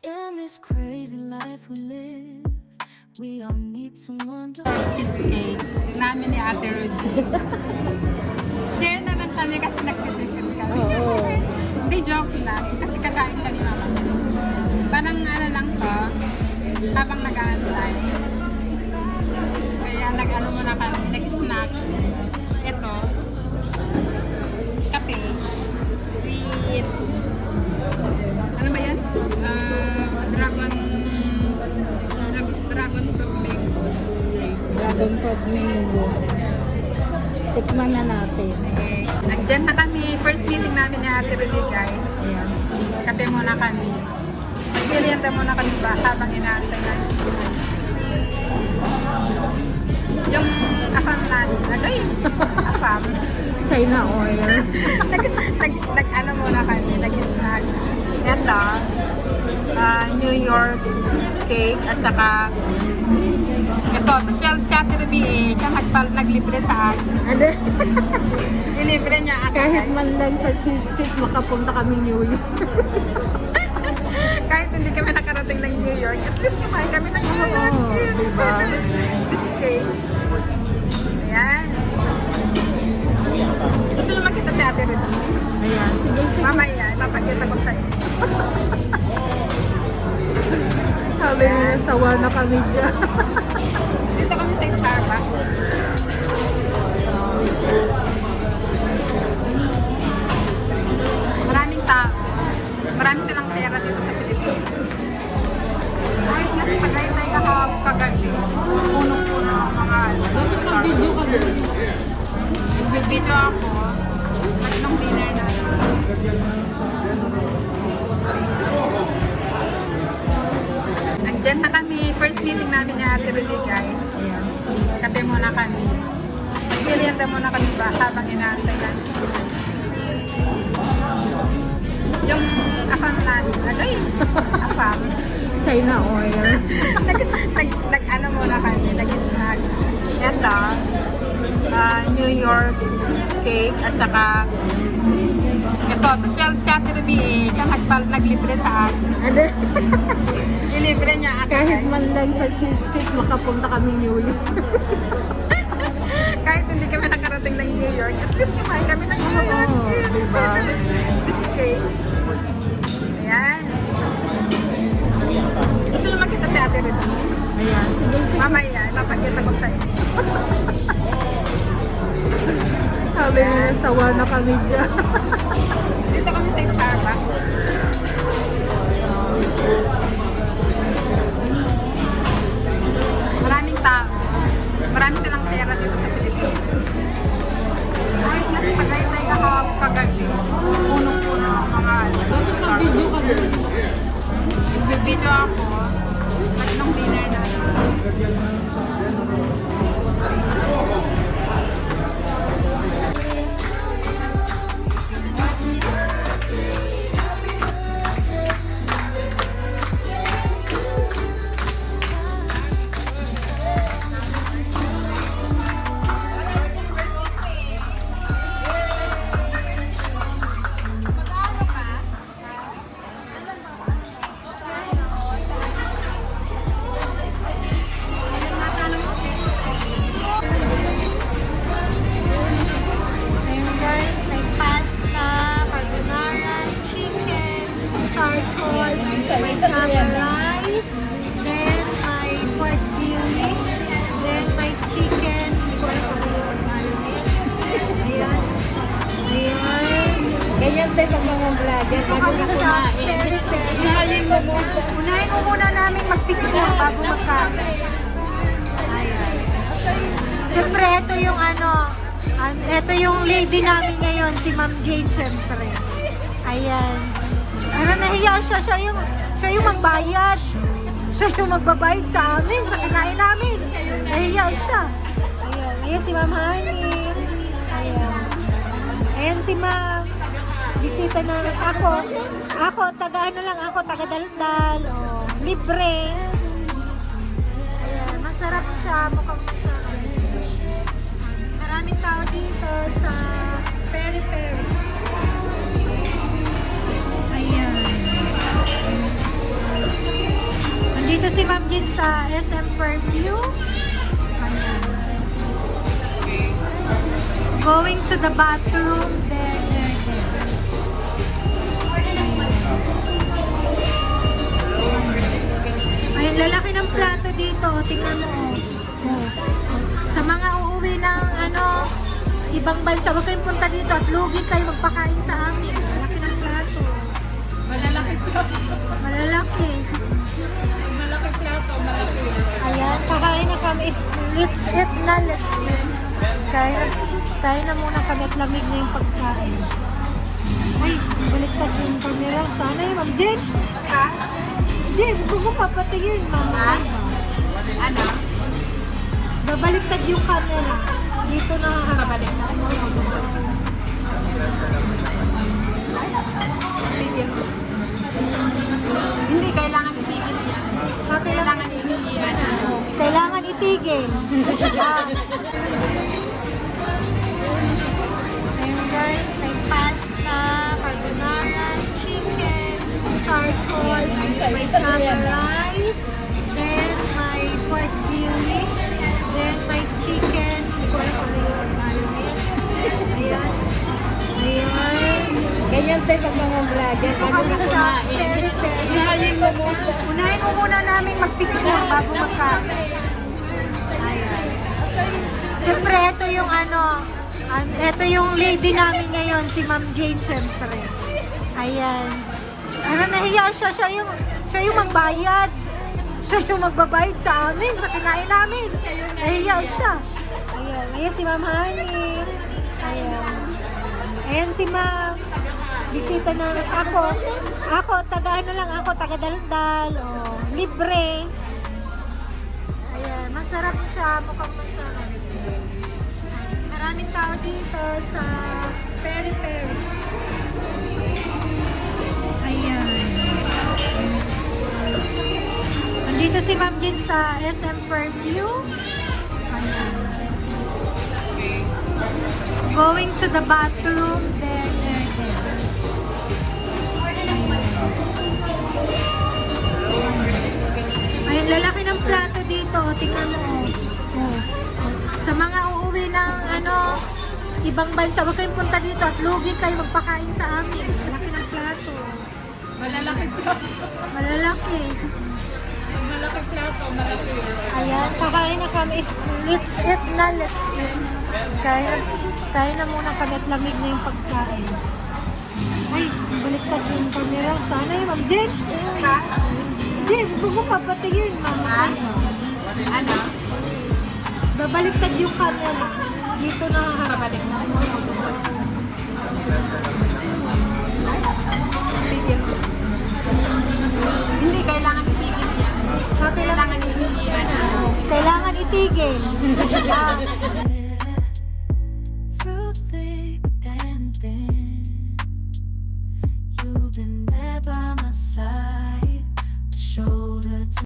In this crazy life we live, we all need someone to Cheesecake namin ni Ate Rudy. Share na lang kami kasi nagtitipid kami. Hindi, joke lang. Kasi kakain kami naman. Parang ano lang to, habang nag-aantay. Kaya nag-ano muna kami, nag-snack. Ito, kape, with, ano ba yan? Dragon fruit mango. Dragon fruit mango. Tikman na natin. Okay. Nandyan na kami. First meeting namin ni Ate Rudy, guys. Ayan. Kape muna kami. Magbilianta muna kami ba habang inaantay namin yung afam namin. Lagay! Afam. China oil. Nag-ano muna kami. Nag-snacks. Ito. New York cake at saka ito, si Ate Rudy siya naglibre sa akin. Nilibre niya ako. Kahit man lang sa cheesecake, makapunta kami New York. Kahit hindi kami nakarating ng New York, at least kumain kami ng New York diba? cheesecake. Ayan. Gusto naman kita si Ate Rudy. Ayan. Sige, sige. Mamaya, ipapakita ko sa'yo. Sabi niya, sawa na kami dyan. Dito kami sa Starbucks. Maraming tao. Marami silang pera dito sa Pilipinas. Kahit nasa Tagaytay ka kagabi, puno-puno ang mga Dapat mag-video ka doon. Nag-video ako. Tatlong dinner na. Nandyan na kami. First meeting namin ni Ate Rudy, guys. Ayan. Kape muna kami. Magbilianta muna kami ba habang inaantay namin yung afam namin. Lagay! Afam. China oil. Nag-ano muna kami. Nag-snacks. Ito. New York cake at saka ito, si Ate Rudy siya naglibre sa akin. Nilibre niya ako. Kahit man lang sa cheesecake, makapunta kami New York. Kahit hindi kami nakarating ng New York, at least kumain kami ng New York diba? cheesecake. Ayan. Gusto naman kita si Ate Rudy. Ayan. Sige, sige. Mamaya, ipapakita ko sa'yo. Sabi niya, sawa na kami dyan. Dito kami sa Starbucks. Maraming tao. Marami silang pera dito sa Pilipinas. Kahit nasa Tagaytay ka kagabi, puno-puno ang mga Dapat mag-video ka doon. Nag-video ako. Tatlong dinner na. Ayun guys, may pasta, carbonara, chicken, charcoal, may camel rice, then may pork viewing, then may chicken, hindi ko alam kung ano yung marinade. Ayan. Ayan. Ganyan tayo pag mga vlogger. Ito kami sa Peri Peri. Unahin mo muna namin mag-picture bago magkain. Ayan. Siyempre, ito yung ito yung lady namin ngayon, si Ma'am Jane, siyempre. Ayan. Pero nahiya siya, siya yung magbayad. Siya yung magbabayad sa amin, sa kinain namin. Nahiya siya. Ayan. Ayan si Ma'am Honey. Ayan. Ayan si Ma'am. Bisita na ako. Ako, taga Daldal. Oh, libre. Ayan, masarap siya. Mukhang masarap. Maraming tao dito sa Peri Peri. Ayan. Andito si Ma'am Jean sa SM Perfume. Ayan. Going to the bathroom. There. Ayun, lalaki ng plato dito. Tingnan mo. Oh. Sa mga uuwi ng ibang bansa, huwag kayong punta dito at lugi kayo magpakain sa amin. Lalaki ng plato. Malalaki po. Malalaki. Malaki plato, malaki. Ayan, kakain na kami. Let's eat na, let's eat. Kain na muna kami at lamig na yung pagkain. Ay, baliktad yung camera. Sana yung Ma'am Jen. Ha? Jen, kung mo papatingin, Mama. Ano? Babaliktad yung camera. Dito na Babalik na. Hindi, kailangan itigil yan. Kailangan itigil yan. Kailangan itigil. Ayun guys, may pasta, carbonara, chicken, charcoal, may chama rice, then may pork viewing, then may chicken, hindi ko alam kung ano yung ano yun. Ayan. Ayan. Ganyan tayo pag mga vlogger. Ito kami sa peri-peri. Unahin mo muna namin mag-picture bago magkain. Ayan. Siyempre, ito yung ito yung lady namin ngayon, si Ma'am Jane, siyempre. Ayan. Nahiya siya. Siya yung magbayad. Siya yung magbabayad sa amin, sa kinain namin. Nahiya siya. Ayan. Ayan si Ma'am Honey. Ayan. Ayan si Ma'am. Bisita na ako, taga daldal, libre. Ayan, masarap siya, mukhang masarap. Maraming tao dito sa peri-peri. Ayan. Andito si Ma'am Jean sa SM Perfume. Ayan. Going to the bathroom, there. Ayun, lalaki ng plato dito. Tingnan mo. Oh. Sa mga uuwi ng ibang bansa, huwag kayong punta dito at lugi kayo magpakain sa amin. Lalaki ng plato. Malalaki plato. Malalaki. Malaki plato, malaki. Ayan, kakain na kami. Let's eat na, let's eat. Kain na muna kami at lamig na yung pagkain. Ay, baliktad yung camera. Sana yung Ma'am Jen. Ha? Jen, kung mo papatingin, Mama. Ano? Babaliktad yung camera. Dito na Babalik na. Hindi, kailangan itigil yan. Kailangan itigil yan. Kailangan itigil. Through thick and thin, you've been there by my side, shoulder to